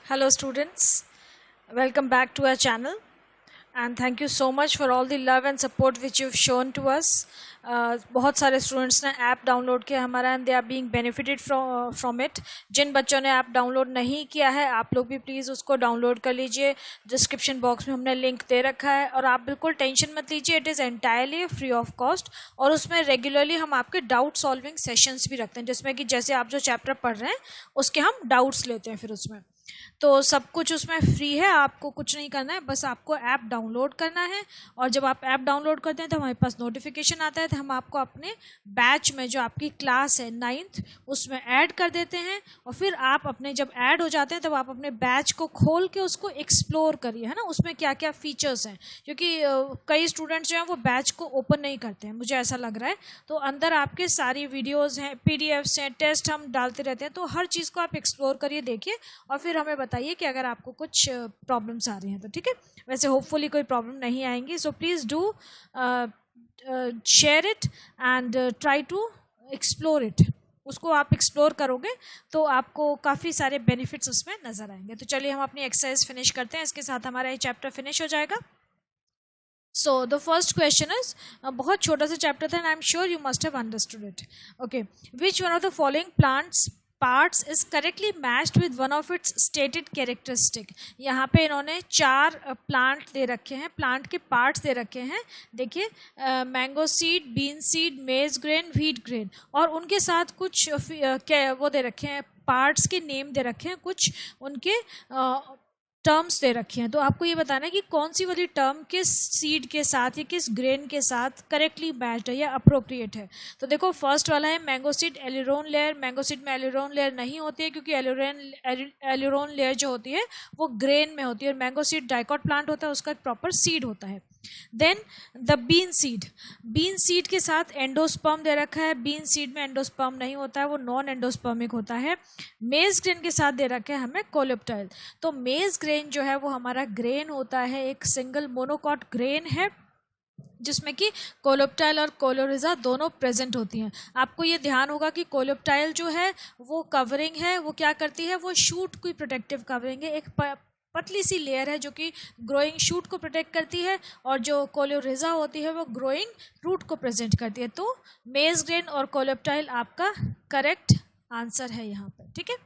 Hello students, welcome back to our channel and thank you so much for all the love and support which you've shown to us. बहुत सारे students ने app download किया हमारा and they are being benefited from it. जिन बच्चों ने app download नहीं किया है आप लोग भी प्लीज़ उसको डाउनलोड कर लीजिए. डिस्क्रिप्शन बॉक्स में हमने लिंक दे रखा है और आप बिल्कुल टेंशन मत लीजिए. It is entirely free of cost और उसमें रेगुलरली हम आपके डाउट सॉल्विंग सेशंस भी रखते हैं जिसमें कि जैसे आप जो चैप्टर पढ़ रहे हैं उसके हम डाउट्स लेते हैं. फिर उसमें तो सब कुछ उसमें फ्री है, आपको कुछ नहीं करना है, बस आपको ऐप डाउनलोड करना है. और जब आप ऐप डाउनलोड करते हैं तो हमारे पास नोटिफिकेशन आता है तो हम आपको अपने बैच में जो आपकी क्लास है 9th उसमें ऐड कर देते हैं. और फिर आप अपने जब ऐड हो जाते हैं तब आप अपने बैच को खोल के उसको एक्सप्लोर करिए, है ना, उसमें क्या क्या फीचर्स हैं. क्योंकि कई स्टूडेंट्स जो हैं वो बैच को ओपन नहीं करते हैं, मुझे ऐसा लग रहा है. तो अंदर आपके सारी वीडियोज़ हैं, PDFs हैं, टेस्ट हम डालते रहते हैं. तो हर चीज़ को आप एक्सप्लोर करिए, देखिए और फिर हमें बताइए कि अगर आपको कुछ प्रॉब्लम्स आ रही हैं तो. ठीक है, वैसे होपफुली कोई प्रॉब्लम नहीं आएंगी. So please do share it and try to explore it. उसको आप एक्सप्लोर करोगे तो आपको काफ़ी सारे बेनिफिट्स उसमें नज़र आएंगे. तो चलिए हम अपनी एक्सरसाइज फिनिश करते हैं, इसके साथ हमारा ये चैप्टर फिनिश हो जाएगा. So the first question is, बहुत छोटा सा चैप्टर था and I am sure you must have understood it. Okay, which one of the following plants parts is correctly matched with one of its stated characteristic. यहाँ पे इन्होंने 4 plant दे रखे हैं, plant के पार्ट्स दे रखे हैं. देखिए, mango seed, bean seed, maize grain, wheat grain और उनके साथ कुछ वो दे रखे हैं, पार्ट्स के नेम दे रखे हैं, कुछ उनके टर्म्स दे रखे हैं. तो आपको ये बताना है कि कौन सी वाली टर्म किस सीड के साथ या किस ग्रेन के साथ करेक्टली मैच्ड है या अप्रोप्रिएट है. तो देखो फर्स्ट वाला है mango seed aleurone layer. Mango seed में एलिरोन लेयर नहीं होती है क्योंकि एलिरोन लेयर जो होती है वो ग्रेन में होती है और मैंगो सीड डाइकॉट प्लांट होता है, उसका एक प्रॉपर सीड होता है. Then the bean seed, bean seed के साथ एंडोस्पर्म दे रखा है. बीन सीड में एंडोस्पर्म नहीं होता है, वो नॉन एंडोस्पर्मिक होता है. मेज ग्रेन के साथ दे रखा है हमें कोलेप्टाइल. तो मेज ग्रेन जो है वो हमारा ग्रेन होता है, एक सिंगल मोनोकॉट ग्रेन है जिसमें कि कोलेप्टाइल और कोलोरिजा दोनों प्रेजेंट होती हैं. आपको ये ध्यान होगा कि कोलेप्टाइल जो है वो कवरिंग है, वो क्या करती है, वो शूट की प्रोटेक्टिव कवरिंग है, एक पतली सी लेयर है जो कि ग्रोइंग शूट को प्रोटेक्ट करती है और जो कोलोरिजा होती है वो ग्रोइंग रूट को प्रेजेंट करती है. तो मेज ग्रेन और कोलेप्टाइल आपका करेक्ट आंसर है यहाँ पर. ठीक है,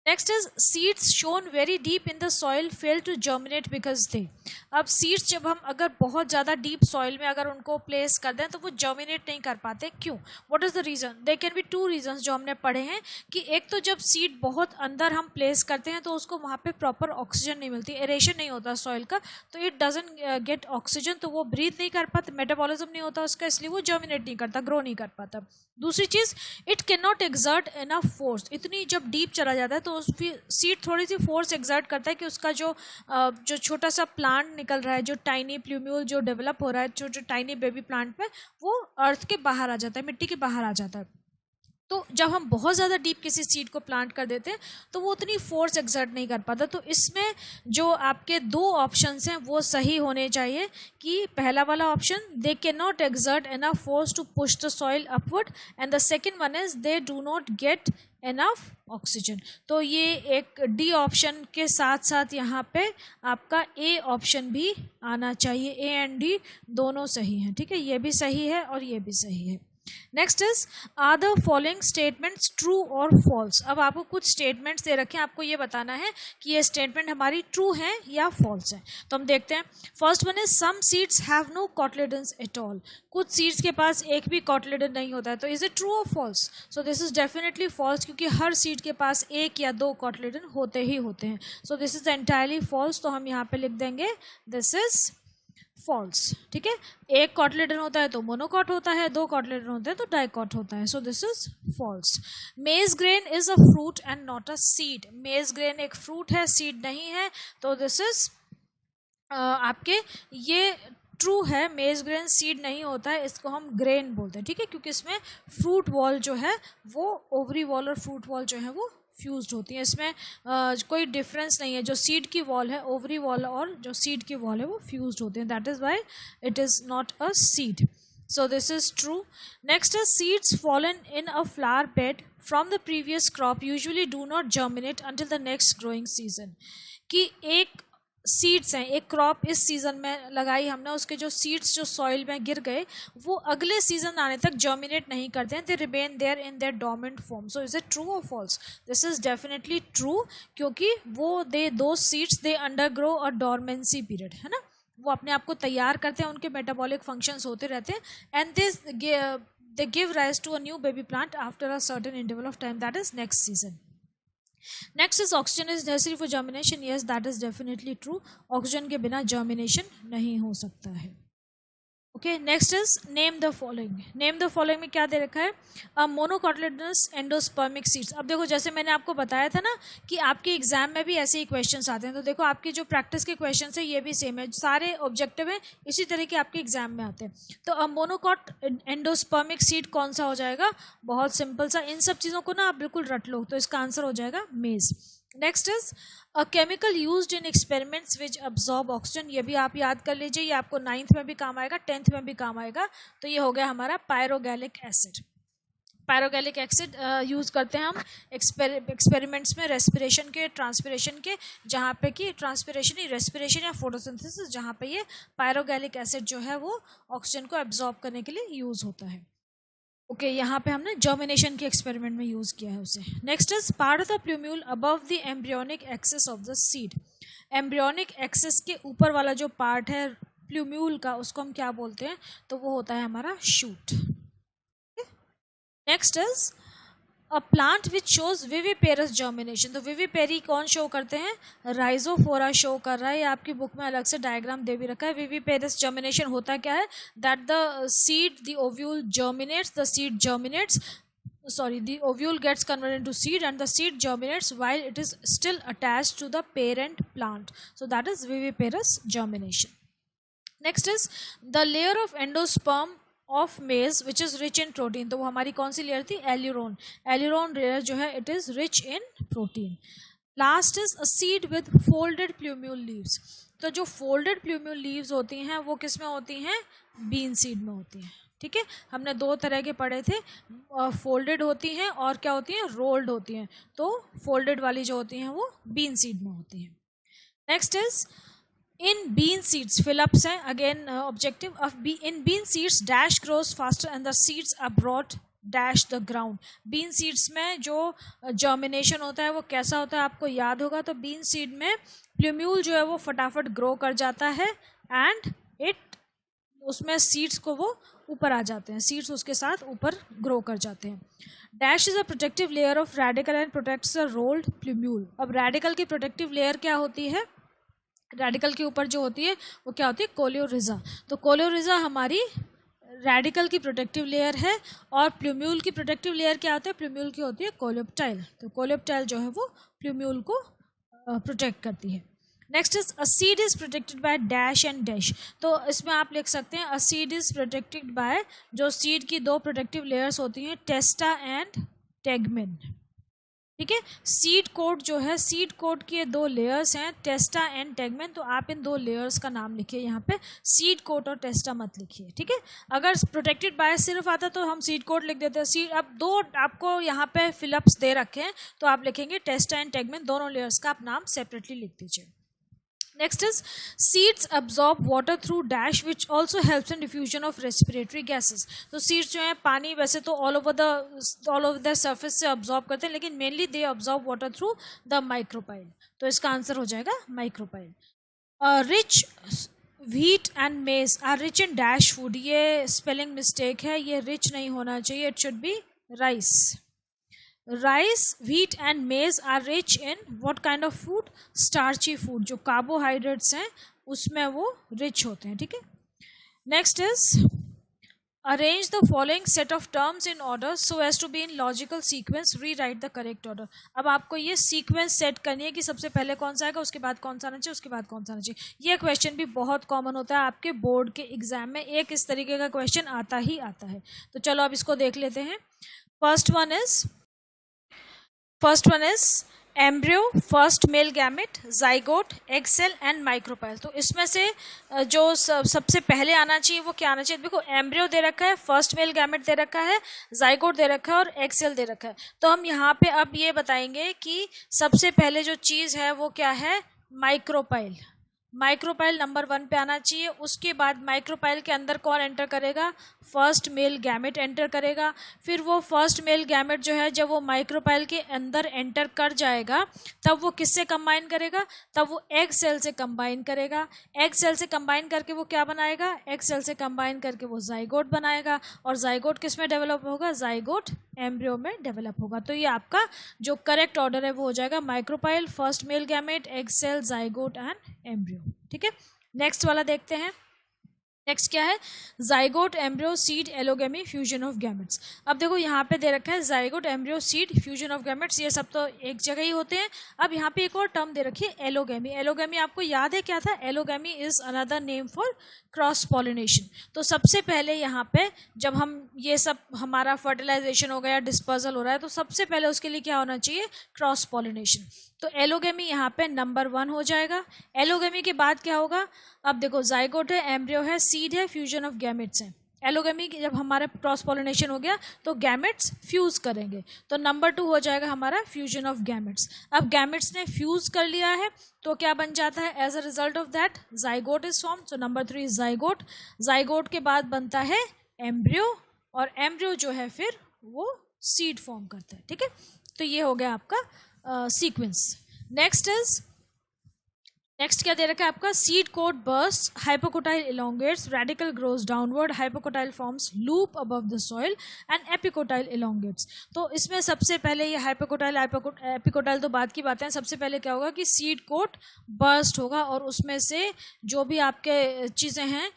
next is seeds sown very deep in the soil fail to germinate because they. अब सीड्स जब हम अगर बहुत ज़्यादा डीप सॉइल में अगर उनको प्लेस कर दें तो वो जर्मिनेट नहीं कर पाते. क्यों? What is the reason? They can be 2 reasons जो हमने पढ़े हैं. कि एक तो जब सीड बहुत अंदर हम प्लेस करते हैं तो उसको वहाँ पे प्रॉपर ऑक्सीजन नहीं मिलती, एरेशन नहीं होता सॉइल का, तो इट डजंट गेट ऑक्सीजन, तो वो ब्रीथ नहीं कर पाता, मेटाबॉलिज्म नहीं होता उसका, इसलिए वो जर्मिनेट नहीं करता, ग्रो नहीं कर पाता. दूसरी चीज़, it can not exert enough force. इतनी जब डीप चला जाता है तो उस सीड थोड़ी सी फोर्स एग्जर्ट करता है कि उसका जो छोटा सा प्लांट निकल रहा है, जो टाइनी प्लूम्यूल जो डेवलप हो रहा है, जो टाइनी बेबी प्लांट में, वो अर्थ के बाहर आ जाता है, मिट्टी के बाहर आ जाता है. तो जब हम बहुत ज़्यादा डीप किसी सीड को प्लांट कर देते हैं तो वो उतनी फोर्स एक्सर्ट नहीं कर पाता. तो इसमें जो आपके 2 ऑप्शंस हैं वो सही होने चाहिए. कि पहला वाला option, they can not exert enough force to push the soil upward, and the second one is they do not get enough oxygen. तो ये एक डी ऑप्शन के साथ साथ यहाँ पे आपका ए ऑप्शन भी आना चाहिए. ए एंड डी दोनों सही हैं. ठीक है, ये भी सही है और ये भी सही है. Next is, are the following statements true और फॉल्स. अब आपको कुछ स्टेटमेंट्स दे रखे हैं, आपको ये बताना है कि ये स्टेटमेंट हमारी ट्रू है या फॉल्स है. तो हम देखते हैं. First one is, some seeds have no cotyledons at all. कुछ सीड्स के पास एक भी कॉटलेडन नहीं होता है. तो इज इट ट्रू और false? So this is definitely false क्योंकि हर सीड के पास 1 या 2 कॉटलेडन होते ही होते हैं. So this is entirely false. तो हम यहाँ पे लिख देंगे दिस इज फॉल्स. ठीक है, 1 कॉटलेडन होता है तो मोनोकॉट होता है, 2 कॉटलेडन होते हैं तो डाइकॉट होता है. So this is false. Maize grain is a fruit and not a seed. Maize grain एक फ्रूट है, सीड नहीं है. तो दिस इज आपके ये ट्रू है. मेज ग्रेन सीड नहीं होता है, इसको हम ग्रेन बोलते हैं. ठीक है, क्योंकि इसमें फ्रूट वॉल जो है वो ओवरी वॉल और फ्रूट वॉल जो है वो फ्यूज्ड होती है. इसमें कोई डिफरेंस नहीं है. जो सीड की वॉल है, ओवरी वॉल और जो सीड की वॉल है वो फ्यूज्ड होते हैं. That is why it is not a seed. So this is true. Next is seeds fallen in a flower bed from the previous crop usually do not germinate until the next growing season. कि एक seeds हैं, एक crop इस season में लगाई हमने, उसके जो सीड्स जो सॉइल में गिर गए वो अगले सीजन आने तक जर्मिनेट नहीं करते हैं, they remain there in their dormant form. So is it true और false? This is definitely true, क्योंकि वो दो seeds they undergo a dormancy period, है ना, वो अपने आप को तैयार करते हैं, उनके मेटाबॉलिक फंक्शंस होते रहते हैं and they give rise to a new baby plant after a certain interval of time, that is next season. Next is oxygen is necessary for germination. Yes, that is definitely true. Oxygen के बिना germination नहीं हो सकता है. Okay, next is name the following. Name the following में क्या दे रखा है? Monocotyledonous endospermic seeds. अब देखो, जैसे मैंने आपको बताया था ना कि आपके एग्जाम में भी ऐसे ही क्वेश्चंस आते हैं, तो देखो आपके जो प्रैक्टिस के क्वेश्चंस है ये भी सेम है, सारे ऑब्जेक्टिव हैं, इसी तरह के आपके एग्जाम में आते हैं. तो मोनोकॉट एंडोस्पर्मिक सीड कौन सा हो जाएगा? बहुत सिंपल सा, इन सब चीज़ों को ना आप बिल्कुल रट लो, तो इसका आंसर हो जाएगा मेज. Next is a chemical used in experiments which absorb oxygen. ये भी आप याद कर लीजिए, ये आपको 9th में भी काम आएगा, 10th में भी काम आएगा. तो ये हो गया हमारा पायरोगैलिक एसिड. पायरोगैलिक एसिड यूज़ करते हैं हम एक्सपेरिमेंट्स में, रेस्पिरेशन के, ट्रांसपिरेशन के, जहाँ पे कि ट्रांसपिरेशन ही रेस्पिरेशन या फोटोसिंथेसिस, जहाँ पे ये पायरोगैलिक एसिड जो है वो ऑक्सीजन को एब्जॉर्ब करने के लिए यूज़ होता है. ओके, यहाँ पे हमने जर्मिनेशन के एक्सपेरिमेंट में यूज़ किया है उसे. Next is part of the plumule above the embryonic axis of the seed. Embryonic axis के ऊपर वाला जो पार्ट है प्लूम्यूल का, उसको हम क्या बोलते हैं? तो वो होता है हमारा shoot. Next is a plant which shows viviparous germination. तो विविपेरी कौन शो करते हैं? राइजोफोरा शो कर रहा है. ये आपकी बुक में अलग से डायग्राम दे भी रखा है. विविपेरस जर्मिनेशन होता क्या है? That the seed, the ovule germinates, the seed germinates, sorry, the ovule gets converted into seed and the seed germinates while it is still attached to the parent plant. So that is viviparous germination. Next is the layer of endosperm of मेज which is rich in protein. तो वो हमारी कौन सी layer थी? Aleurone. Aleurone layer जो है it is rich in protein. Last is a seed with folded plumule leaves. तो जो फोल्डेड प्लूम्यूल लीव्स होती हैं वो किस में होती हैं? बीन सीड में होती हैं. ठीक है, हमने दो तरह के पढ़े थे, फोल्डेड होती हैं और क्या होती हैं? रोल्ड होती हैं. तो फोल्डेड वाली जो होती हैं वो बीन सीड में होती हैं. Next is in bean seeds, fill-ups हैं again objective of in bean seeds dash grows faster and the seeds are brought dash the ground. bean seeds में जो germination होता है वो कैसा होता है आपको याद होगा. तो bean seed में प्लूम्यूल जो है वो फटाफट ग्रो कर जाता है एंड उसमें सीड्स को वो ऊपर आ जाते हैं, सीड्स उसके साथ ऊपर ग्रो कर जाते हैं. Dash is a protective layer of radical and protects the rolled plumule. अब रेडिकल की प्रोटेक्टिव लेयर क्या होती है? रेडिकल के ऊपर जो होती है वो क्या होती है? कोलियोरिजा. तो कोलियोरिजा हमारी रेडिकल की प्रोटेक्टिव लेयर है और प्लूम्यूल की प्रोटेक्टिव लेयर क्या होती है? प्लूम्यूल की होती है कोलियोप्टाइल. तो कोलियोप्टाइल जो है वो प्लूम्यूल को प्रोटेक्ट करती है. Next is a seed is protected by dash and dash. तो इसमें आप लिख सकते हैं a seed is protected by, जो सीड की दो प्रोटेक्टिव लेयर्स होती हैं, टेस्टा एंड टेगमेन. ठीक है, सीड कोट जो है, सीड कोट के दो लेयर्स हैं, टेस्टा एंड टेगमेन. तो आप इन दो लेयर्स का नाम लिखिए यहाँ पे, सीड कोट और टेस्टा मत लिखिए. ठीक है, अगर प्रोटेक्टेड बाय सिर्फ आता तो हम सीड कोट लिख देते हैं. सीड, अब दो आपको यहाँ पे फिलअप्स दे रखे हैं तो आप लिखेंगे टेस्टा एंड टेगमेन, दोनों लेयर्स का आप नाम सेपरेटली लिख दीजिए. Next is seeds absorb water through dash which also helps in diffusion of respiratory gases. तो seeds जो हैं पानी वैसे तो all over the surface से absorb करते हैं, लेकिन mainly they absorb water through the micropyle. तो इसका आंसर हो जाएगा micropyle. Rich wheat and maize are rich in dash food. ये spelling mistake है, ये rich नहीं होना चाहिए, it should be rice. Rice, wheat and maize are rich in what kind of food? Starchy food. जो carbohydrates हैं उसमें वो रिच होते हैं. ठीक है, next is arrange the following set of terms in order so as to be in logical sequence, rewrite the correct order. अब आपको ये सीक्वेंस सेट करनी है कि सबसे पहले कौन सा आएगा, उसके बाद कौन सा आना चाहिए, उसके बाद कौन सा आना चाहिए. ये क्वेश्चन भी बहुत कॉमन होता है आपके बोर्ड के एग्जाम में, एक इस तरीके का क्वेश्चन आता ही आता है. तो चलो अब इसको देख लेते हैं. First one is embryo, first male gamete, zygote, egg cell and micropyle. तो इसमें से जो सबसे पहले आना चाहिए वो क्या आना चाहिए? देखो, एम्ब्रियो दे रखा है, फर्स्ट मेल गैमेट दे रखा है, जाइगोट दे रखा है और एग सेल दे रखा है। तो हम यहाँ पे अब ये बताएंगे कि सबसे पहले जो चीज़ है वो क्या है? माइक्रोपाइल। माइक्रोपाइल नंबर 1 पे आना चाहिए। उसके बाद माइक्रोपाइल के अंदर कौन एंटर करेगा? फर्स्ट मेल गैमेट एंटर करेगा। फिर वो फर्स्ट मेल गैमेट जो है, जब वो माइक्रोपाइल के अंदर एंटर कर जाएगा तब वो किससे कंबाइन करेगा? तब वो एग सेल से कंबाइन करेगा। एग सेल से कंबाइन करके वो क्या बनाएगा? एग सेल से कंबाइन करके वो जाइगोट बनाएगा। और जाइगोट किस में डेवलप होगा? जाइगोट एम्ब्रियो में डेवलप होगा। तो ये आपका जो करेक्ट ऑर्डर है वो हो जाएगा micropyle, first male gamete, egg cell, zygote and embryo. ठीक है, नेक्स्ट वाला देखते हैं। नेक्स्ट क्या है? Zygote, embryo, seed, allogamy, fusion of gametes. अब देखो यहाँ पे दे रखा है zygote, embryo, seed, fusion of gametes, ये सब तो एक जगह ही होते हैं। अब यहाँ पे एक और टर्म दे रखी है, एलोगेमी। एलोगेमी आपको याद है क्या था? Allogamy is another name for cross pollination. तो सबसे पहले यहाँ पे जब हम ये सब हमारा फर्टिलाइजेशन हो गया, डिस्पर्सल हो रहा है, तो सबसे पहले उसके लिए क्या होना चाहिए? Cross pollination. तो एलोगेमी यहाँ पे नंबर 1 हो जाएगा। एलोगेमी के बाद क्या होगा? अब देखो, जाइगोट है, एम्ब्रियो है, सीड है, फ्यूजन ऑफ गैमेट्स है। एलोगेमी जब हमारा क्रॉस पॉलिनेशन हो गया तो गैमेट्स फ्यूज करेंगे, तो नंबर 2 हो जाएगा हमारा फ्यूजन ऑफ गैमेट्स। अब गैमेट्स ने फ्यूज कर लिया है तो क्या बन जाता है? As a result of that zygote is form. So number 3 is zygote. Zygote के बाद बनता है एम्ब्रियो, और एम्ब्रियो जो है फिर वो सीड फॉर्म करता है। ठीक है, तो ये हो गया आपका सीक्वेंस। नेक्स्ट क्या दे रखा है आपका? Seed coat burst, hypocotyl elongates, radicle grows downward, hypocotyl forms loop above the soil and epicotyl elongates. तो इसमें सबसे पहले ये हाइपोकोटाइल, एपिकोटाइल तो बाद की बातें हैं। सबसे पहले क्या होगा कि सीड कोट बर्स्ट होगा और उसमें से जो भी आपके चीज़ें हैं,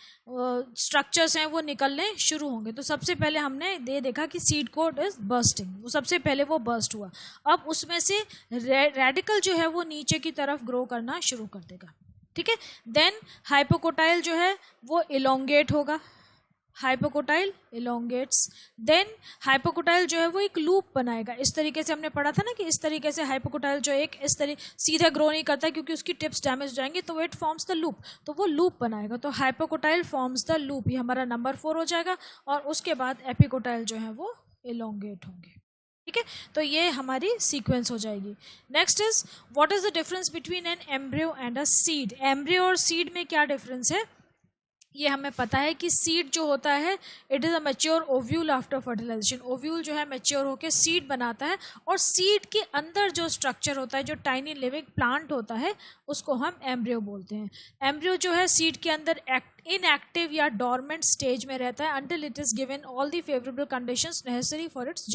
स्ट्रक्चर्स हैं, वो निकलने शुरू होंगे। तो सबसे पहले हमने ये देखा कि सीड कोट इज बर्स्टिंग, वो सबसे पहले वो बर्स्ट हुआ। अब उसमें से रेडिकल जो है वो नीचे की तरफ ग्रो करना शुरू कर देगा। ठीक है, देन हाइपोकोटाइल जो है वो इलोंगेट होगा, हाइपोकोटाइल इलोंगेट्स। देन हाइपोकोटाइल जो है वो एक लूप बनाएगा। इस तरीके से हमने पढ़ा था ना कि इस तरीके से हाइपोकोटाइल जो एक इस तरीके सीधा ग्रो नहीं करता क्योंकि उसकी टिप्स डैमेज हो जाएंगी, तो इट फॉर्म्स द लूप, तो वो लूप बनाएगा। तो हाइपोकोटाइल फॉर्म्स द लूप, ये हमारा नंबर 4 हो जाएगा। और उसके बाद एपिकोटाइल जो है वो इलोंगेट होंगे। ठीक है, तो ये हमारी सीक्वेंस हो जाएगी। Next is what is the difference between an embryo and a seed. Embryo और सीड में क्या डिफरेंस है ये हमें पता है कि सीड जो होता है it is a mature ovule after fertilisation. Ovule जो है मैच्योर होकर सीड बनाता है, और सीड के अंदर जो स्ट्रक्चर होता है, जो टाइनी लिविंग प्लांट होता है, उसको हम एम्ब्रियो बोलते हैं। एम्ब्रियो जो है सीड के अंदर इनएक्टिव या डॉर्मेंट स्टेज में रहता है until it is given all the favourable conditions necessary for its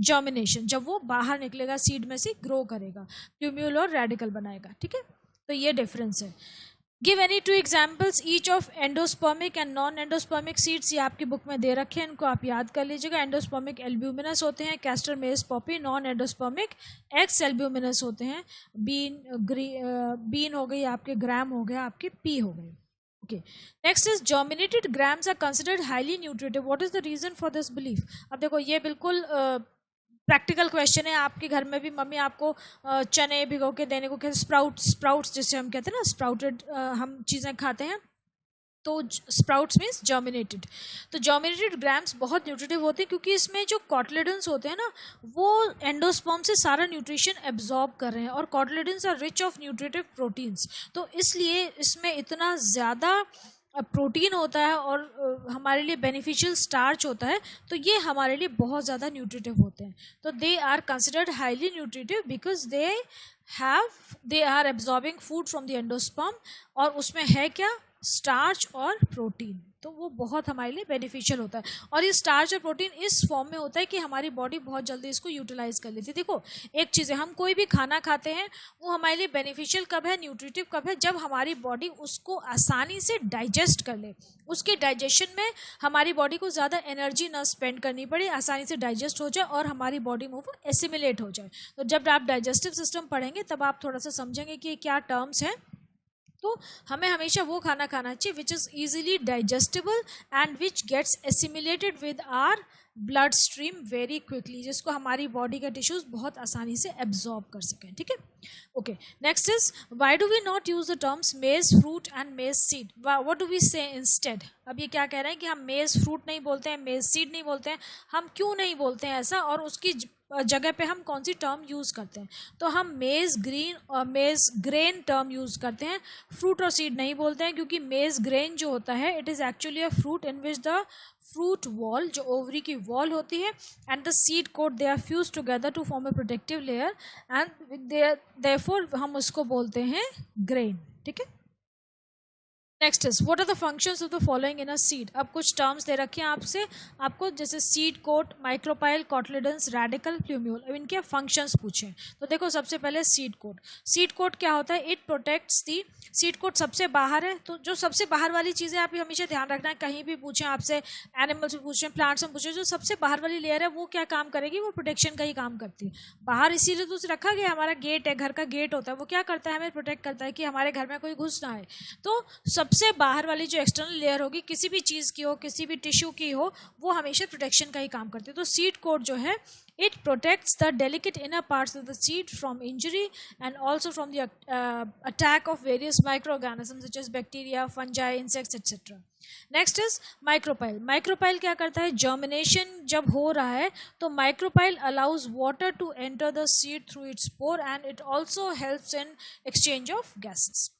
germination. जब वो बाहर निकलेगा सीड में से, ग्रो करेगा, प्यूम्यूल और रेडिकल बनाएगा। ठीक है, तो ये डिफरेंस है। Give any 2 examples each of endospermic and non endospermic seeds. ये आपकी बुक में दे रखे हैं, इनको आप याद कर लीजिएगा। एंडोस्पर्मिक एल्ब्यूमिनस होते हैं, कैस्टर मेज Poppy. Non endospermic x albuminous होते हैं, बीन हो गई आपके, ग्राम हो गया आपके, पी हो गए। Okay. Next is germinated grams are considered highly nutritive. What is the reason for this belief? अब देखो ये बिल्कुल प्रैक्टिकल क्वेश्चन है। आपके घर में भी मम्मी आपको चने भिगो के देने को कहते, स्प्राउट्स जिसे हम कहते हैं ना, स्प्राउटेड हम चीज़ें खाते हैं, तो स्प्राउट्स मीन्स जर्मिनेटेड। तो जर्मिनेटेड ग्राम्स बहुत न्यूट्रिटिव होते हैं क्योंकि इसमें जो कॉटलेडन्स होते हैं ना, वो एंडोस्पर्म से सारा न्यूट्रिशन एब्जॉर्ब कर रहे हैं, और cotyledons are rich of nutritive proteins. तो इसलिए इसमें इतना ज़्यादा प्रोटीन होता है और हमारे लिए बेनिफिशियल स्टार्च होता है, तो ये हमारे लिए बहुत ज़्यादा न्यूट्रिटिव होते हैं। तो they are considered highly nutritive because they are absorbing food from the endosperm, और उसमें है क्या? स्टार्च और प्रोटीन। तो वो बहुत हमारे लिए बेनिफिशियल होता है, और ये स्टार्च और प्रोटीन इस फॉर्म में होता है कि हमारी बॉडी बहुत जल्दी इसको यूटिलाइज कर लेती है। देखो एक चीज़ है, हम कोई भी खाना खाते हैं वो हमारे लिए बेनिफिशियल कब है, न्यूट्रिटिव कब है? जब हमारी बॉडी उसको आसानी से डाइजेस्ट कर ले, उसके डाइजेशन में हमारी बॉडी को ज़्यादा एनर्जी ना स्पेंड करनी पड़े, आसानी से डाइजेस्ट हो जाए और हमारी बॉडी में वो एसिमिलेट हो जाए। तो जब आप डाइजेस्टिव सिस्टम पढ़ेंगे तब आप थोड़ा सा समझेंगे कि क्या टर्म्स हैं। तो हमें हमेशा वो खाना खाना चाहिए which is easily digestible and which gets assimilated with our blood stream very quickly, जिसको हमारी बॉडी के टिश्यूज बहुत आसानी से एब्जॉर्ब कर सकें, ठीक है। Okay, next is why do we not use the terms maize fruit and maize seed, what do we say instead. अब ये क्या कह रहे हैं कि हम मेज फ्रूट नहीं बोलते हैं, मेज सीड नहीं बोलते हैं, हम क्यों नहीं बोलते हैं ऐसा, और उसकी जगह पे हम कौन सी टर्म यूज़ करते हैं। तो हम मेज ग्रीन और मेज ग्रेन टर्म यूज़ करते हैं, फ्रूट और सीड नहीं बोलते हैं, क्योंकि मेज ग्रेन जो होता है it is actually a fruit in which the fruit wall, जो ओवरी की वॉल होती है, and the seed coat they are fuse together to form a protective layer, and therefore हम उसको बोलते हैं ग्रेन, ठीक है। Next is what are the functions of the following in a seed. अब कुछ टर्म्स दे रखे हैं आपसे आपको, जैसे seed coat, micropyle, cotyledons, radicle, plumule. अब इनके फंक्शंस पूछें तो देखो, सबसे पहले सीड कोट। सीड कोट क्या होता है, it protects the, seed coat सबसे बाहर है, तो जो सबसे बाहर वाली चीज़ें आप हमेशा ध्यान रखना है, कहीं भी पूछें आपसे, एनिमल्स में पूछें, प्लांट्स में पूछें, जो सबसे बाहर वाली लेयर है वो क्या काम करेगी, वो प्रोटेक्शन का ही काम करती है। बाहर इसीलिए तो उसे रखा गया, हमारा गेट है, घर का गेट होता है, वो क्या करता है, हमें प्रोटेक्ट करता है कि हमारे घर में कोई घुस ना आए। तो सबसे बाहर वाली जो एक्सटर्नल लेयर होगी, किसी भी चीज़ की हो, किसी भी टिश्यू की हो, वो हमेशा प्रोटेक्शन का ही काम करती है। तो सीड कोट जो है, it protects the delicate inner parts of the seed from injury and also from the attack of various microorganisms such as bacteria, fungi, insects, etc. Next is micropyle. Micropyle क्या करता है, germination जब हो रहा है तो micropyle allows water to enter the seed through its pore and it also helps in exchange of gases.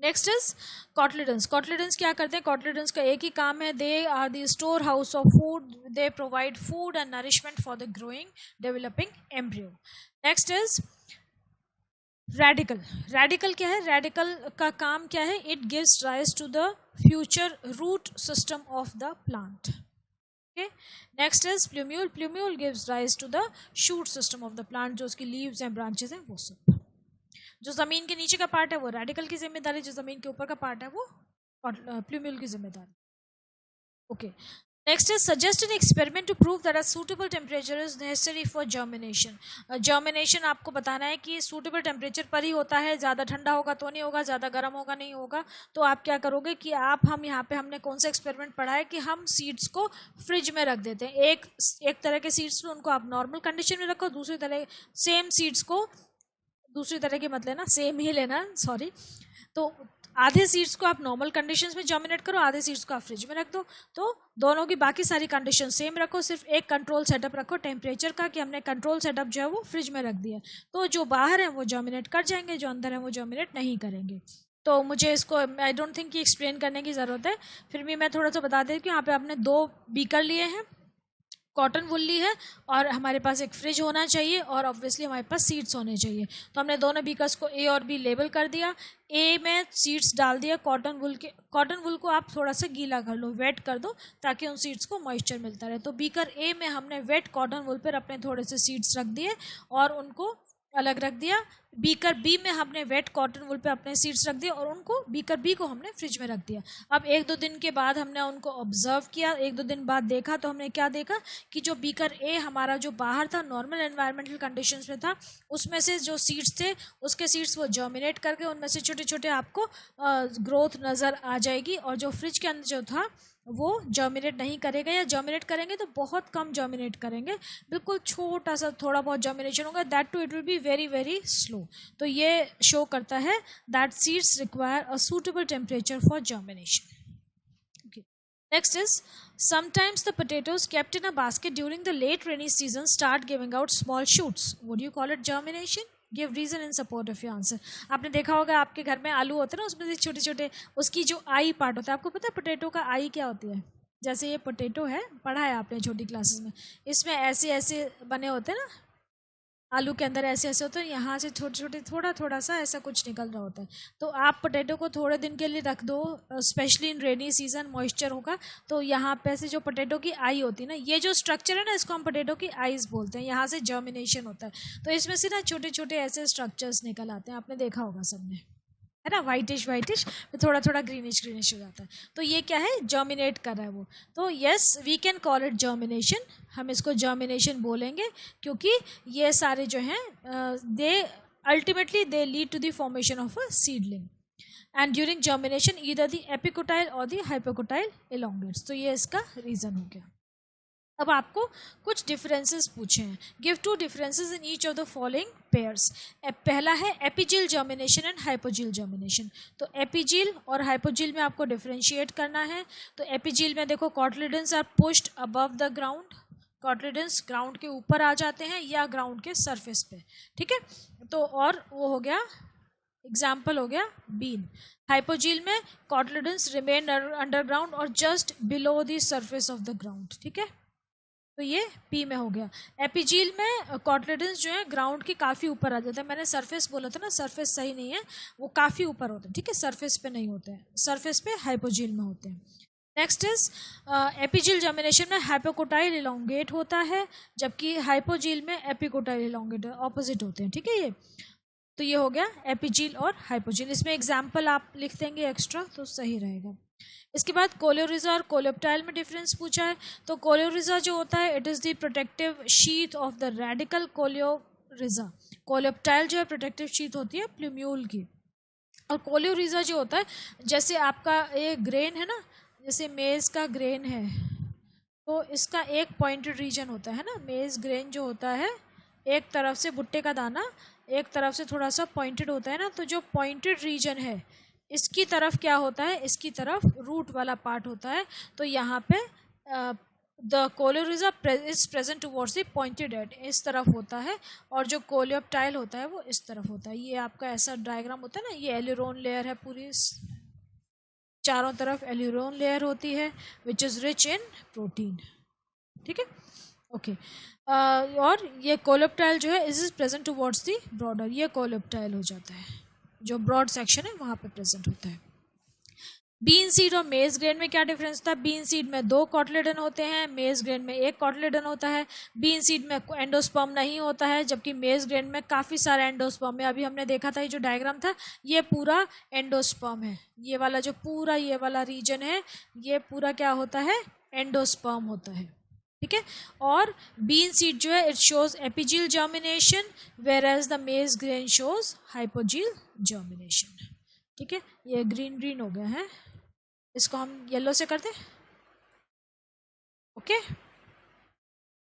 Next is cotyledons. Cotyledons क्या करते हैं, कॉटलिडेंस का एक ही काम है, they are the store house of food, they provide food and nourishment for the growing developing embryo. Next is radicle. Radicle क्या है, रेडिकल का काम क्या है, it gives rise to the future root system of the plant. Okay, next is plumule. Plumule gives rise to the shoot system of the plant, जो उसकी leaves हैं, branches हैं, वो सब। जो जमीन के नीचे का पार्ट है वो रेडिकल की जिम्मेदारी, जो जमीन के ऊपर का पार्ट है वो प्लूम्यूल की जिम्मेदारी। Okay, next is suggest an experiment to prove that a suitable temperature is necessary for germination. Germination आपको बताना है कि सूटेबल टेम्परेचर पर ही होता है, ज़्यादा ठंडा होगा तो नहीं होगा, ज़्यादा गर्म होगा नहीं होगा। तो आप क्या करोगे कि हम यहाँ पे हमने कौन सा एक्सपेरिमेंट पढ़ा है कि हम सीड्स को फ्रिज में रख देते हैं। एक तरह के सीड्स को उनको आप नॉर्मल कंडीशन में रखो, दूसरी तरह सेम सीड्स को, दूसरी तरह की मत लेना, सेम ही लेना, सॉरी। तो आधे सीड्स को आप नॉर्मल कंडीशंस में जर्मिनेट करो, आधे सीड्स को आप फ्रिज में रख दो। तो दोनों की बाकी सारी कंडीशन सेम रखो, सिर्फ एक कंट्रोल सेटअप रखो टेम्परेचर का, कि हमने कंट्रोल सेटअप जो है वो फ्रिज में रख दिया। तो जो बाहर है वो जर्मिनेट कर जाएंगे, जो अंदर है वो जर्मिनेट नहीं करेंगे। तो मुझे इसको आई डोंट थिंक कि एक्सप्लेन करने की ज़रूरत है, फिर भी मैं थोड़ा सा बता देती हूँ। यहाँ पे आपने 2 बीकर लिए हैं, कॉटन वुल ली है, और हमारे पास एक फ्रिज होना चाहिए, और ऑब्वियसली हमारे पास सीड्स होने चाहिए। तो हमने दोनों बीकर्स को ए और बी लेबल कर दिया। ए में सीड्स डाल दिया कॉटन वुल को आप थोड़ा सा गीला कर लो, वेट कर दो, ताकि उन सीड्स को मॉइस्चर मिलता रहे। तो बीकर ए में हमने वेट कॉटन वुल पर अपने थोड़े से सीड्स रख दिए और उनको अलग रख दिया। बीकर बी में हमने वेट कॉटन वुल पे अपने सीड्स रख दिए और उनको बीकर बी को हमने फ्रिज में रख दिया। अब 1-2 दिन के बाद हमने उनको ऑब्जर्व किया, 1-2 दिन बाद देखा, तो हमने क्या देखा कि जो बीकर ए हमारा जो बाहर था, नॉर्मल एनवायरमेंटल कंडीशंस में था, उसमें से जो सीड्स थे उसके सीड्स वो जर्मिनेट करके उनमें से छोटे छोटे आपको ग्रोथ नज़र आ जाएगी, और जो फ्रिज के अंदर जो था वो जर्मिनेट नहीं करेगा, या जर्मिनेट करेंगे तो बहुत कम जर्मिनेट करेंगे, बिल्कुल छोटा सा थोड़ा बहुत जर्मिनेशन होगा, that too it will be very very slow. तो ये शो करता है that seeds require a suitable temperature for germination. Next is, sometimes the potatoes kept in a basket during the late rainy season start giving out small shoots. Would you call it germination? Give reason in support of your answer. आपने देखा होगा आपके घर में आलू होते हैं ना, उसमें से छोटे छोटे उसकी जो आई पार्ट होता है, आपको पता है पोटैटो का आई क्या होती है? जैसे ये पोटैटो है, पढ़ा है आपने छोटी क्लासेस में, इसमें ऐसे ऐसे बने होते हैं ना, आलू के अंदर ऐसे ऐसे होते हैं, यहाँ से छोटे छोटे थोड़ा थोड़ा सा ऐसा कुछ निकल रहा होता है। तो आप पोटैटो को थोड़े दिन के लिए रख दो, specially in rainy season moisture होगा, तो यहाँ पे से जो पोटैटो की आई होती है ना, ये जो स्ट्रक्चर है ना, इसको हम पोटैटो की आईज बोलते हैं, यहाँ से जर्मिनेशन होता है। तो इसमें से ना छोटे छोटे ऐसे स्ट्रक्चर्स निकल आते हैं, आपने देखा होगा सबने, है ना, वाइटिश फिर थोड़ा थोड़ा ग्रीनिश हो जाता है। तो ये क्या है, जर्मिनेट कर रहा है वो। तो yes, we can call it germination, हम इसको जर्मिनेशन बोलेंगे, क्योंकि ये सारे जो हैं they ultimately they lead to the formation of a seedling, and during germination either the epicotyl और द हाइपोकोटाइल एलोंगेट्स। तो ये इसका रीज़न हो गया। अब आपको कुछ डिफरेंसेस पूछे हैं। Give 2 differences in each of the following pairs. पहला है एपिजील जर्मिनेशन एंड हाइपोजील जर्मिनेशन। तो एपिजील और हाइपोजील में आपको डिफरेंशिएट करना है। तो एपिजील में देखो cotyledons are pushed above the ground, cotyledons ground के ऊपर आ जाते हैं या ग्राउंड के सरफेस पे, ठीक है। तो और वो हो गया एग्जाम्पल हो गया बीन। हाइपोजील में कॉटलिडन्स रिमेन अंडरग्राउंड और just below the surface of the ground, ठीक है। तो ये पी में हो गया। एपिजील में कॉटलिडन्स जो है ग्राउंड के काफ़ी ऊपर आ जाता है। मैंने सरफेस बोला था ना, सरफेस सही नहीं है, वो काफ़ी ऊपर होते हैं, ठीक है, सरफेस पे नहीं होते हैं, सरफेस पे हाइपोजील में होते हैं। नेक्स्ट इज एपिजील जर्मिनेशन में हाइपोकोटाइल इलोंगेट होता है, जबकि हाइपोजील में एपिकोटाइल इलोंगेट, ऑपोजिट होते हैं, ठीक है। ये तो ये हो गया एपिजील और हाइपोजील। इसमें एग्जाम्पल आप लिख देंगे एक्स्ट्रा तो सही रहेगा। इसके बाद कोलियोरिजा और कोलेप्टाइल में डिफरेंस पूछा है। तो कोलियोरिजा जो होता है it is the protective sheath of the radicle coleorhiza. Coleoptile जो है प्रोटेक्टिव शीथ होती है प्लूम्यूल की। और कोलियोरिजा जो होता है, जैसे आपका ये ग्रेन है ना, जैसे मेज़ का ग्रेन है, तो इसका एक पॉइंटेड रीजन होता है ना, मेज़ ग्रेन जो होता है एक तरफ से भुट्टे का दाना एक तरफ से थोड़ा सा पॉइंटेड होता है ना, तो जो पॉइंटेड रीजन है इसकी तरफ क्या होता है, इसकी तरफ रूट वाला पार्ट होता है। तो यहाँ पे the coleorhiza is present towards the pointed end, इस तरफ होता है, और जो कोलियोप्टाइल होता है वो इस तरफ होता है। ये आपका ऐसा डायग्राम होता है ना, ये एल्यूरोन लेयर है, पूरी चारों तरफ एल्यूरोन लेयर होती है which is rich in protein, ठीक है, ओके। और ये कोलेप्टाइल जो है is present towards the broader, ये कोलेप्टाइल हो जाता है, जो ब्रॉड सेक्शन है वहाँ पे प्रेजेंट होता है। बीन सीड और मेज ग्रेन में क्या डिफरेंस था? बीन सीड में 2 कॉटलेडन होते हैं, मेज ग्रेन में 1 कॉटलेडन होता है। बीन सीड में एंडोस्पर्म नहीं होता है, जबकि मेज ग्रेन में काफ़ी सारा एंडोस्पर्म है। अभी हमने देखा था ये जो डायग्राम था ये पूरा एंडोस्पर्म है, ये वाला जो पूरा ये वाला रीजन है ये पूरा क्या होता है, एंडोस्पर्म होता है, ठीक है। और बीन सीड जो है it shows epigeal germination whereas the maize grain shows hypogeal germination, ठीक है। ये ग्रीन ग्रीन हो गया है, इसको हम येलो से कर दें, okay.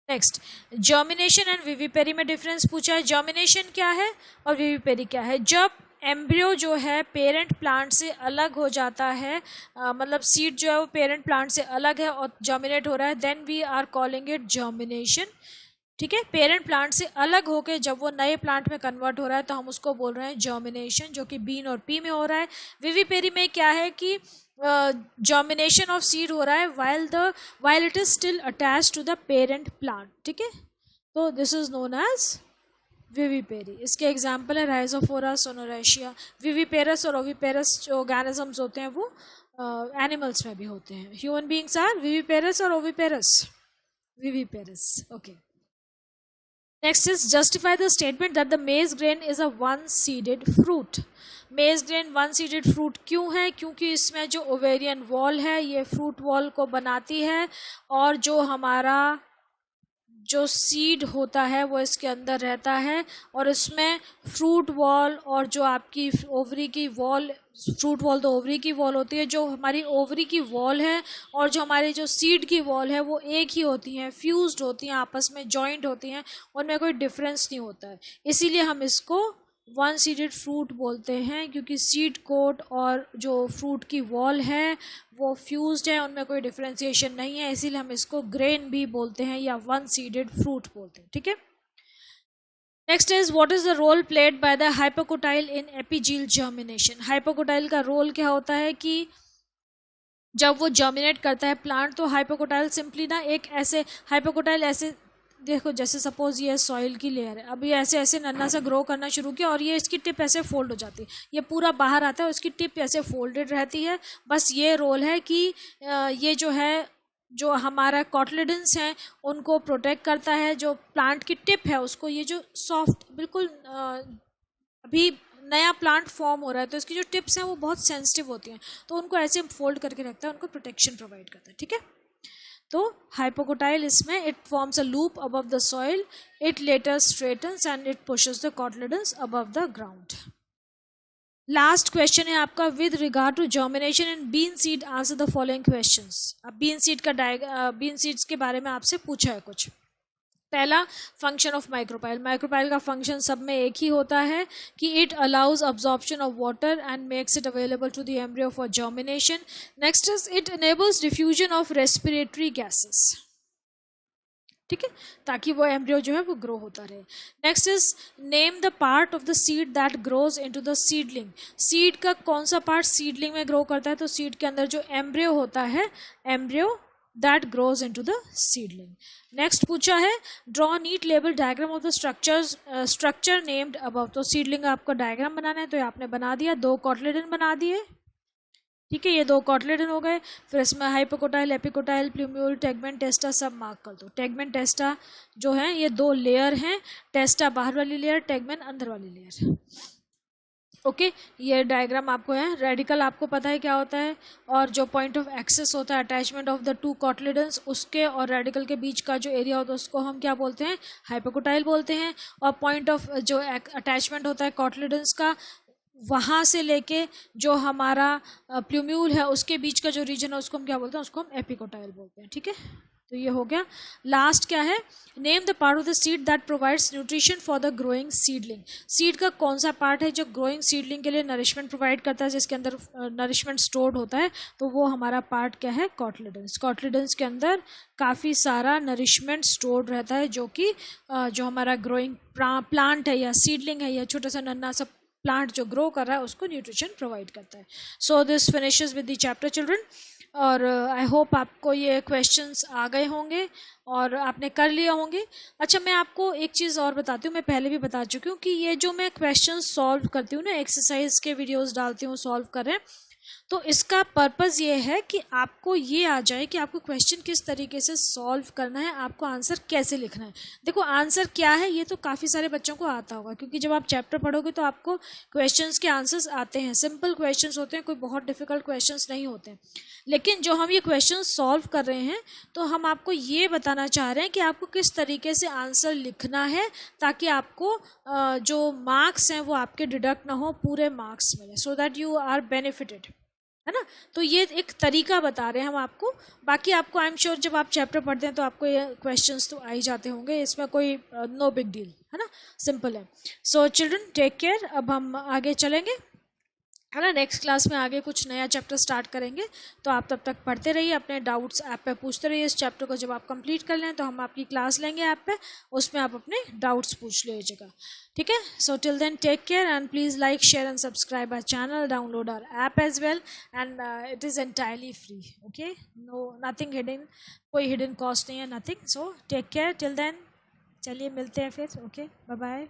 Next germination and vivipary में डिफरेंस पूछा है। जर्मिनेशन क्या है और विविपेरी क्या है? जब एम्ब्रियो जो है पेरेंट प्लांट से अलग हो जाता है, मतलब सीड जो है वो पेरेंट प्लांट से अलग है और जर्मिनेट हो रहा है, then we are calling it germination, ठीक है। पेरेंट प्लांट से अलग होकर जब वो नए प्लांट में कन्वर्ट हो रहा है तो हम उसको बोल रहे हैं जर्मिनेशन, जो कि बीन और पी में हो रहा है। विविपेरी में क्या है कि जर्मिनेशन ऑफ सीड हो रहा है while it is still attached to the parent plant, ठीक है। तो this is known as vivipary. इसके एग्जाम्पल है राइजोफोरा, सोनोरेशिया। विविपेरस और ओविपेरस जो ऑर्गेनिजम्स होते हैं वो एनिमल्स में भी होते हैं। ह्यूमन बींग्स आर विविपेरस और oviparous, viviparous, okay. Next is justify the statement that the maize grain is a one-seeded fruit. मेज ग्रेन वन सीडेड फ्रूट क्यों है? क्योंकि इसमें जो ओवेरियन वॉल है ये फ्रूट वॉल को बनाती है, और जो हमारा जो सीड होता है वो इसके अंदर रहता है, और इसमें फ्रूट वॉल और जो आपकी ओवरी की वॉल, फ्रूट वॉल तो ओवरी की वॉल होती है, जो हमारी ओवरी की वॉल है और जो हमारी जो सीड की वॉल है वो एक ही होती हैं, फ्यूज्ड होती हैं, आपस में जॉइंट होती हैं, उनमें कोई डिफरेंस नहीं होता है। इसीलिए हम इसको वन सीडेड फ्रूट बोलते हैं, क्योंकि सीड कोट और जो फ्रूट की वॉल है वो फ्यूज्ड है, उनमें कोई डिफरेंशिएशन नहीं है, इसीलिए हम इसको ग्रेन भी बोलते हैं या वन सीडेड फ्रूट बोलते हैं, ठीक है। Next is what is the role played by the hypocotyl in epigeal germination. Hypocotyl का रोल क्या होता है कि जब वो जर्मिनेट करता है प्लांट, तो हाइपोकोटाइल सिंपली ना एक ऐसे हाइपोकोटाइल ऐसे देखो, जैसे सपोज ये सॉइल की लेयर है, अब ये ऐसे ऐसे नन्ना सा ग्रो करना शुरू किया और ये इसकी टिप ऐसे फोल्ड हो जाती है, ये पूरा बाहर आता है, उसकी टिप ऐसे फोल्डेड रहती है। बस ये रोल है कि ये जो है, जो हमारा कॉटलिडन्स हैं उनको प्रोटेक्ट करता है, जो प्लांट की टिप है उसको, ये जो सॉफ्ट बिल्कुल अभी नया प्लांट फॉर्म हो रहा है तो इसकी जो टिप्स हैं वो बहुत सेंसिटिव होती हैं, तो उनको ऐसे फोल्ड करके रखता है, उनको प्रोटेक्शन प्रोवाइड करता है, ठीक है। तो हाइपोकोटाइल इसमें it forms a loop above the soil, it later straightens and it pushes the cotyledons above the ground. Last question है आपका, with regard to germination in bean seed answer the following questions. अब bean seed का bean seeds के बारे में आपसे पूछा है कुछ। पहला, फंक्शन ऑफ माइक्रोपाइल। माइक्रोपाइल का फंक्शन सब में एक ही होता है कि it allows absorption of water and makes it available to the embryo for germination. Next is it enables diffusion of respiratory gases, ठीक है, ताकि वो एम्ब्रियो जो है वो ग्रो होता रहे। Next is name the part of the seed that grows into the seedling. Seed का कौन सा पार्ट सीडलिंग में ग्रो करता है? तो सीड के अंदर जो एम्ब्रियो होता है, embryo that grows into the seedling. Next पूछा है, draw NEET label diagram of the structure named above. तो सीडलिंग का आपको डायग्राम बनाना है, तो ये आपने बना दिया, 2 कॉटलेडन बना दिए, ठीक है, ये 2 कॉटलेडन हो गए। फिर इसमें हाइपोकोटाइल, एपिकोटाइल, प्लूम्यूल, टेगमेंट, टेस्टा सब मार्क कर दो। टेगमेंट, टेस्टा जो है ये 2 लेयर हैं, टेस्टा बाहर वाली लेयर, टेगमेंट अंदर वाली लेयर। ओके, ये डायग्राम आपको है। रेडिकल आपको पता है क्या होता है, और जो पॉइंट ऑफ एक्सेस होता है, अटैचमेंट ऑफ द 2 कॉटलेडन्स, उसके और रेडिकल के बीच का जो एरिया होता है उसको हम क्या बोलते हैं? हाइपोकोटाइल बोलते हैं। और पॉइंट ऑफ जो अटैचमेंट होता है कॉटलेडन्स का, वहाँ से लेके जो हमारा प्लूम्यूल है उसके बीच का जो रीजन है उसको हम क्या बोलते हैं? उसको हम एपिकोटाइल बोलते हैं, ठीक है। तो ये हो गया। लास्ट क्या है, name the part of the seed that provides nutrition for the growing seedling. Seed का कौन सा पार्ट है जो ग्रोइंग सीडलिंग के लिए नरिशमेंट प्रोवाइड करता है, जिसके अंदर नरिशमेंट स्टोर्ड होता है? तो वो हमारा पार्ट क्या है? कॉटलेडन्स। कॉटलेडन्स के अंदर काफ़ी सारा नरिशमेंट स्टोर्ड रहता है, जो कि जो हमारा ग्रोइंग प्लांट है या सीडलिंग है या छोटा सा नन्ना सा प्लांट जो ग्रो कर रहा है उसको न्यूट्रिशन प्रोवाइड करता है। So this finishes with the chapter children, और आई होप आपको ये क्वेश्चंस आ गए होंगे और आपने कर लिया होंगे। अच्छा, मैं आपको एक चीज़ और बताती हूँ, मैं पहले भी बता चुकी हूँ कि ये जो मैं क्वेश्चंस सॉल्व करती हूँ ना, एक्सरसाइज के वीडियोस डालती हूँ सॉल्व कर रहे हैं, तो इसका पर्पज़ ये है कि आपको ये आ जाए कि आपको क्वेश्चन किस तरीके से सॉल्व करना है, आपको आंसर कैसे लिखना है। देखो, आंसर क्या है ये तो काफ़ी सारे बच्चों को आता होगा, क्योंकि जब आप चैप्टर पढ़ोगे तो आपको क्वेश्चंस के आंसर्स आते हैं, सिंपल क्वेश्चंस होते हैं, कोई बहुत डिफिकल्ट क्वेश्चंस नहीं होते हैं। लेकिन जो हम ये क्वेश्चन सॉल्व कर रहे हैं, तो हम आपको ये बताना चाह रहे हैं कि आपको किस तरीके से आंसर लिखना है, ताकि आपको जो मार्क्स हैं वो आपके डिडक्ट ना हो, पूरे मार्क्स मिले, so that you are benefited, है ना। तो ये एक तरीका बता रहे हैं हम आपको। बाकी आपको आई एम श्योर जब आप चैप्टर पढ़ते हैं तो आपको ये क्वेश्चंस तो आ ही जाते होंगे, इसमें कोई नो बिग डील, है ना, सिंपल है। So children, take care. अब हम आगे चलेंगे, है ना, नेक्स्ट क्लास में आगे कुछ नया चैप्टर स्टार्ट करेंगे, तो आप तब तक पढ़ते रहिए, अपने डाउट्स ऐप पे पूछते रहिए। इस चैप्टर को जब आप कंप्लीट कर लें तो हम आपकी क्लास लेंगे ऐप पे, उसमें आप अपने डाउट्स पूछ लीजिएगा, ठीक है। So till then, take care and please like, share and subscribe our channel, download our app as well, and it is entirely free, okay, no nothing hidden, कोई हिडन कॉस्ट नहीं है, nothing. So take care till then, चलिए मिलते हैं फिर, okay, bye bye.